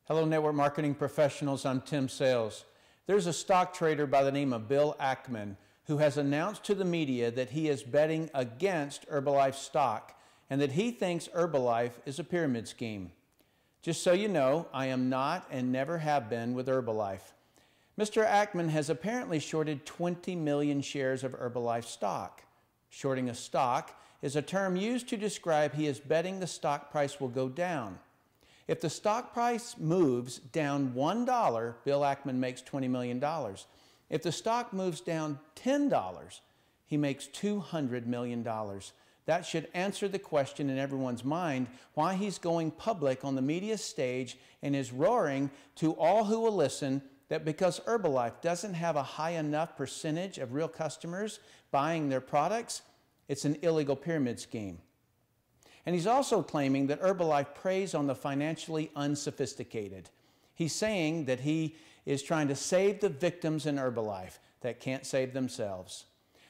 Hello, network marketing professionals. I'm Tim Sales. There's a stock trader by the name of Bill Ackman who has announced to the media that he is betting against Herbalife stock and that he thinks Herbalife is a pyramid scheme. Just so you know, I am not and never have been with Herbalife. Mr. Ackman has apparently shorted 20 million shares of Herbalife stock. Shorting a stock is a term used to describe he is betting the stock price will go down. If the stock price moves down $1, Bill Ackman makes $20 million. If the stock moves down $10, he makes $200 million. That should answer the question in everyone's mind why he's going public on the media stage and is roaring to all who will listen that because Herbalife doesn't have a high enough percentage of real customers buying their products, it's an illegal pyramid scheme. And he's also claiming that Herbalife preys on the financially unsophisticated. He's saying that he is trying to save the victims in Herbalife that can't save themselves.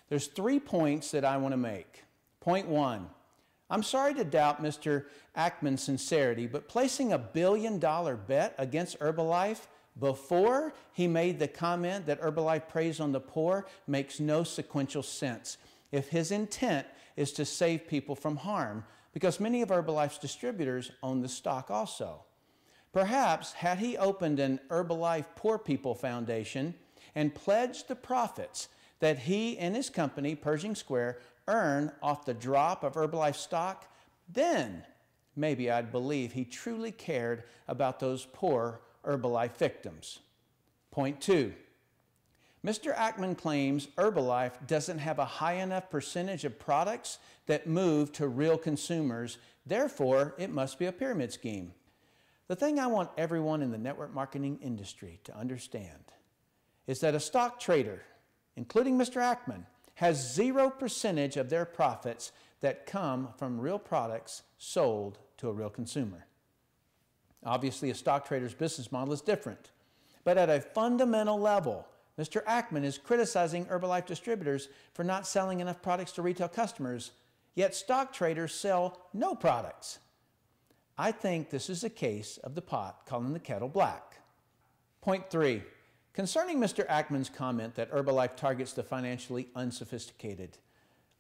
There's 3 points that I want to make. Point 1, I'm sorry to doubt Mr. Ackman's sincerity, but placing a $1 billion bet against Herbalife before he made the comment that Herbalife preys on the poor makes no sequential sense if his intent is to save people from harm, because many of Herbalife's distributors own the stock also. Perhaps had he opened an Herbalife Poor People Foundation and pledged the profits that he and his company, Pershing Square, earn off the drop of Herbalife stock, then maybe I'd believe he truly cared about those poor Herbalife victims. Point 2. Mr. Ackman claims Herbalife doesn't have a high enough percentage of products that move to real consumers, therefore it must be a pyramid scheme. The thing I want everyone in the network marketing industry to understand is that a stock trader, including Mr. Ackman, has 0% of their profits that come from real products sold to a real consumer. Obviously, a stock trader's business model is different, but at a fundamental level, Mr. Ackman is criticizing Herbalife distributors for not selling enough products to retail customers, yet stock traders sell no products. I think this is a case of the pot calling the kettle black. Point 3. Concerning Mr. Ackman's comment that Herbalife targets the financially unsophisticated,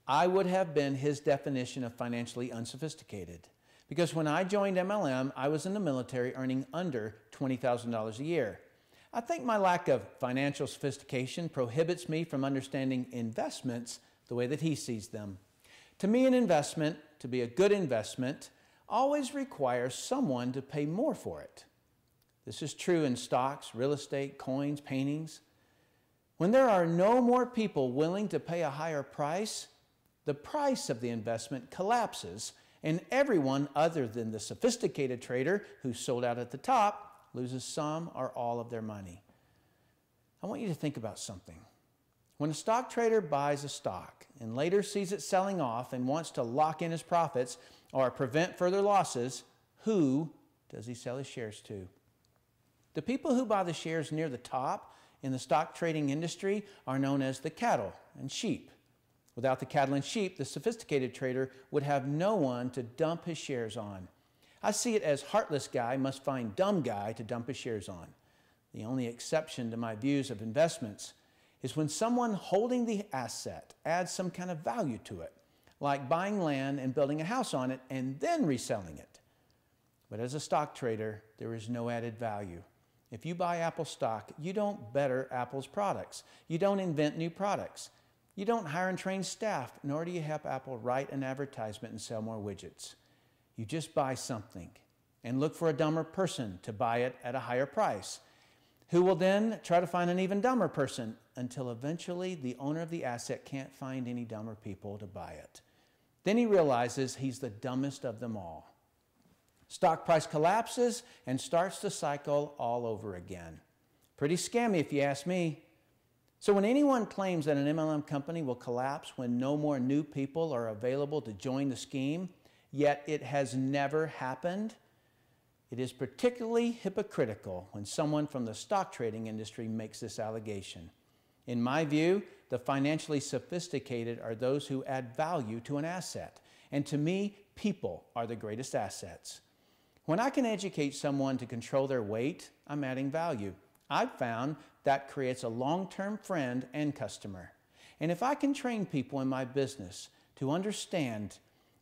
I would have been his definition of financially unsophisticated. Because when I joined MLM, I was in the military earning under $20,000 a year. I think my lack of financial sophistication prohibits me from understanding investments the way that he sees them. To me, an investment, to be a good investment, always requires someone to pay more for it. This is true in stocks, real estate, coins, paintings. When there are no more people willing to pay a higher price, the price of the investment collapses and everyone other than the sophisticated trader who sold out at the top loses some or all of their money. I want you to think about something. When a stock trader buys a stock and later sees it selling off and wants to lock in his profits or prevent further losses, who does he sell his shares to? The people who buy the shares near the top in the stock trading industry are known as the cattle and sheep. Without the cattle and sheep, the sophisticated trader would have no one to dump his shares on. I see it as heartless guy must find dumb guy to dump his shares on. The only exception to my views of investments is when someone holding the asset adds some kind of value to it, like buying land and building a house on it and then reselling it. But as a stock trader, there is no added value. If you buy Apple stock, you don't better Apple's products. You don't invent new products. You don't hire and train staff, nor do you help Apple write an advertisement and sell more widgets. You just buy something and look for a dumber person to buy it at a higher price, who will then try to find an even dumber person until eventually the owner of the asset can't find any dumber people to buy it. Then he realizes he's the dumbest of them all. Stock price collapses and starts the cycle all over again. Pretty scammy if you ask me. So when anyone claims that an MLM company will collapse when no more new people are available to join the scheme, yet it has never happened, it is particularly hypocritical when someone from the stock trading industry makes this allegation. In my view, the financially sophisticated are those who add value to an asset. And to me, people are the greatest assets. When I can educate someone to control their weight, I'm adding value. I've found that creates a long-term friend and customer. And if I can train people in my business to understand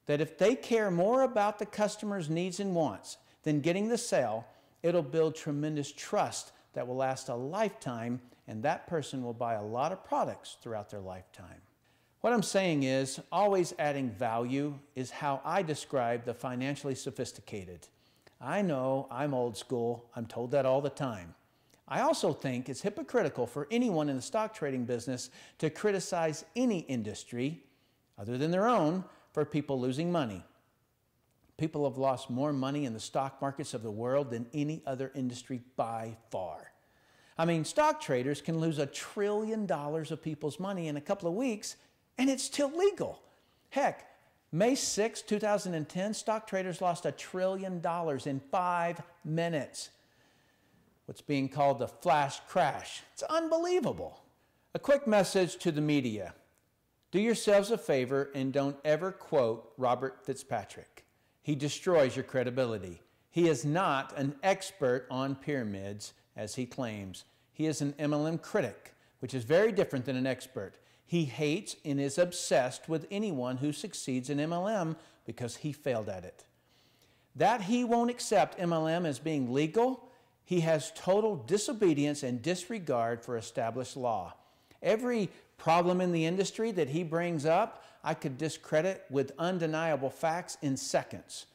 that if they care more about the customer's needs and wants than getting the sale, it'll build tremendous trust that will last a lifetime, and that person will buy a lot of products throughout their lifetime. What I'm saying is, always adding value is how I describe the financially sophisticated. I know I'm old school. I'm told that all the time. I also think it's hypocritical for anyone in the stock trading business to criticize any industry other than their own for people losing money. People have lost more money in the stock markets of the world than any other industry by far. I mean, stock traders can lose $1 trillion of people's money in a couple of weeks, and it's still legal. Heck, May 6, 2010, stock traders lost $1 trillion in 5 minutes. What's being called the flash crash. It's unbelievable. A quick message to the media. Do yourselves a favor and don't ever quote Robert Fitzpatrick. He destroys your credibility. He is not an expert on pyramids, as he claims. He is an MLM critic, which is very different than an expert. He hates and is obsessed with anyone who succeeds in MLM because he failed at it. That he won't accept MLM as being legal, he has total disobedience and disregard for established law. Every problem in the industry that he brings up, I could discredit with undeniable facts in seconds.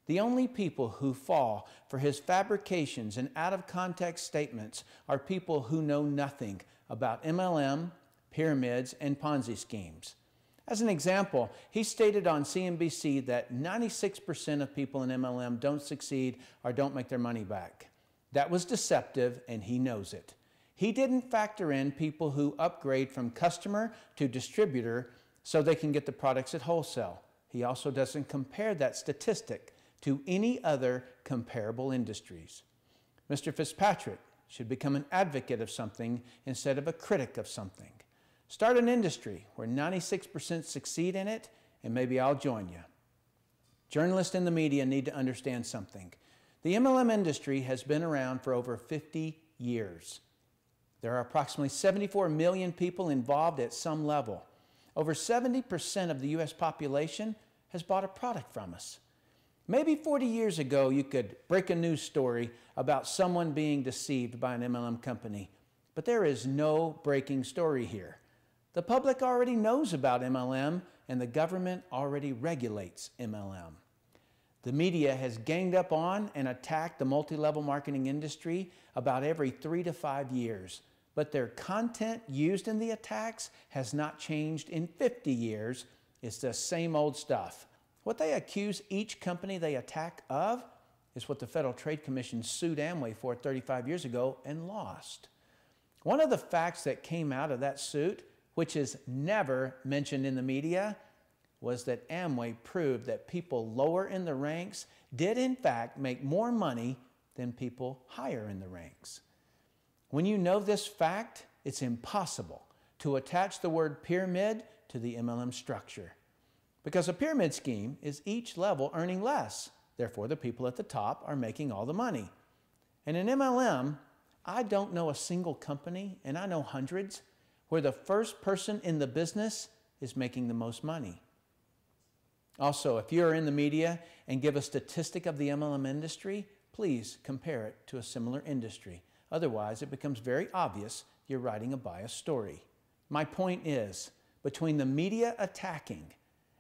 The only people who fall for his fabrications and out-of-context statements are people who know nothing about MLM, pyramids, and Ponzi schemes. As an example, he stated on CNBC that 96% of people in MLM don't succeed or don't make their money back. That was deceptive, and he knows it. He didn't factor in people who upgrade from customer to distributor so they can get the products at wholesale. He also doesn't compare that statistic to any other comparable industries. Mr. Fitzpatrick should become an advocate of something instead of a critic of something. Start an industry where 96% succeed in it, and maybe I'll join you. Journalists and the media need to understand something. The MLM industry has been around for over 50 years. There are approximately 74 million people involved at some level. Over 70% of the U.S. population has bought a product from us. Maybe 40 years ago, you could break a news story about someone being deceived by an MLM company, but there is no breaking story here. The public already knows about MLM, and the government already regulates MLM. The media has ganged up on and attacked the multi-level marketing industry about every 3 to 5 years, but their content used in the attacks has not changed in 50 years. It's the same old stuff. What they accuse each company they attack of is what the Federal Trade Commission sued Amway for 35 years ago and lost. One of the facts that came out of that suit, which is never mentioned in the media, was that Amway proved that people lower in the ranks did in fact make more money than people higher in the ranks. When you know this fact, it's impossible to attach the word pyramid to the MLM structure. Because a pyramid scheme is each level earning less. Therefore, the people at the top are making all the money. And in MLM, I don't know a single company, and I know hundreds, where the first person in the business is making the most money. Also, if you're in the media and give a statistic of the MLM industry, please compare it to a similar industry. Otherwise, it becomes very obvious you're writing a biased story. My point is, between the media attacking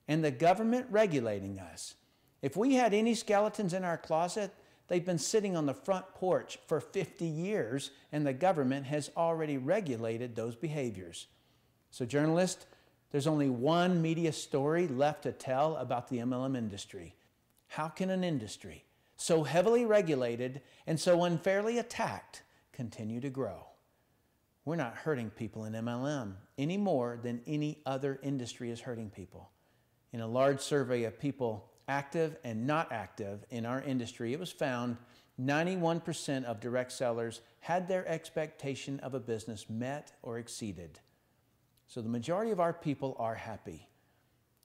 and the government regulating us, if we had any skeletons in our closet, they've been sitting on the front porch for 50 years, and the government has already regulated those behaviors. So journalists, there's only one media story left to tell about the MLM industry. How can an industry so heavily regulated and so unfairly attacked continue to grow? We're not hurting people in MLM any more than any other industry is hurting people. In a large survey of people active and not active in our industry, it was found 91% of direct sellers had their expectation of a business met or exceeded. So the majority of our people are happy.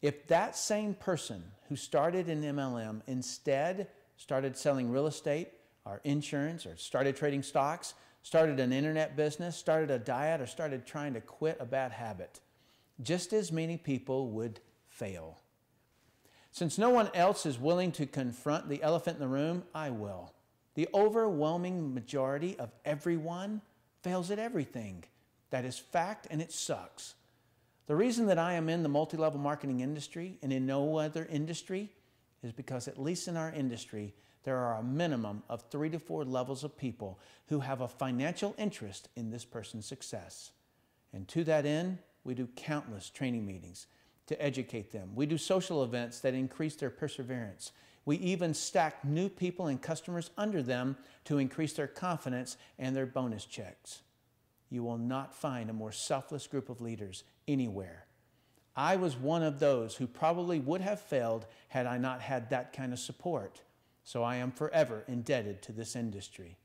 If that same person who started in MLM instead started selling real estate or insurance, or started trading stocks, started an internet business, started a diet, or started trying to quit a bad habit. Just as many people would fail. Since no one else is willing to confront the elephant in the room, I will. The overwhelming majority of everyone fails at everything. That is fact, and it sucks. The reason that I am in the multi-level marketing industry and in no other industry is because, at least in our industry, there are a minimum of 3 to 4 levels of people who have a financial interest in this person's success. And to that end, we do countless training meetings to educate them. We do social events that increase their perseverance. We even stack new people and customers under them to increase their confidence and their bonus checks. You will not find a more selfless group of leaders anywhere. I was one of those who probably would have failed had I not had that kind of support. So I am forever indebted to this industry.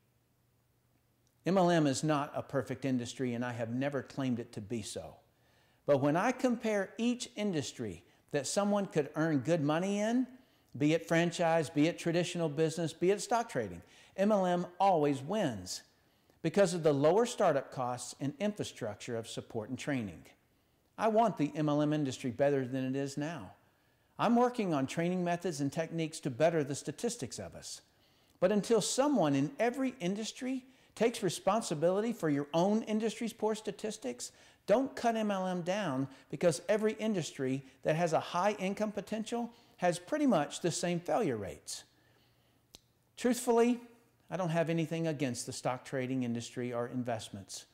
MLM is not a perfect industry, and I have never claimed it to be so. But when I compare each industry that someone could earn good money in, be it franchise, be it traditional business, be it stock trading, MLM always wins because of the lower startup costs and infrastructure of support and training. I want the MLM industry better than it is now. I'm working on training methods and techniques to better the statistics of us. But until someone in every industry takes responsibility for your own industry's poor statistics, don't cut MLM down, because every industry that has a high income potential has pretty much the same failure rates. Truthfully, I don't have anything against the stock trading industry or investments.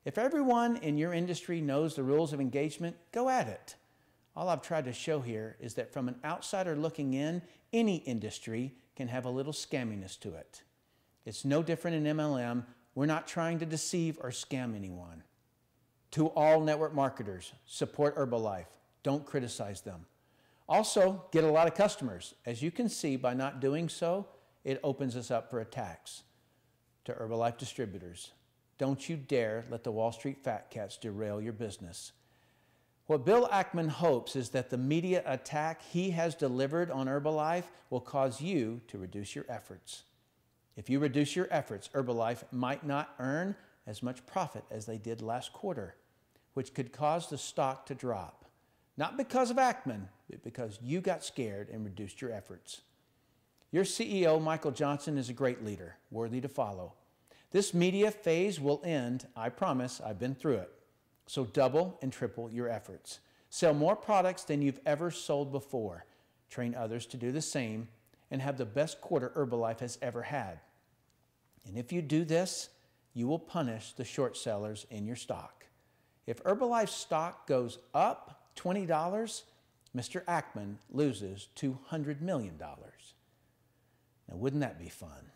If everyone in your industry knows the rules of engagement, go at it. All I've tried to show here is that from an outsider looking in, any industry can have a little scamminess to it. It's no different in MLM. We're not trying to deceive or scam anyone. To all network marketers, support Herbalife. Don't criticize them. Also, get a lot of customers. As you can see, by not doing so, it opens us up for attacks. To Herbalife distributors, don't you dare let the Wall Street fat cats derail your business. What Bill Ackman hopes is that the media attack he has delivered on Herbalife will cause you to reduce your efforts. If you reduce your efforts, Herbalife might not earn as much profit as they did last quarter, which could cause the stock to drop. Not because of Ackman, but because you got scared and reduced your efforts. Your CEO, Michael Johnson, is a great leader, worthy to follow. This media phase will end, I promise. I've been through it. So double and triple your efforts. Sell more products than you've ever sold before. Train others to do the same, and have the best quarter Herbalife has ever had. And if you do this, you will punish the short sellers in your stock. If Herbalife stock goes up $20, Mr. Ackman loses $200 million. Now, wouldn't that be fun?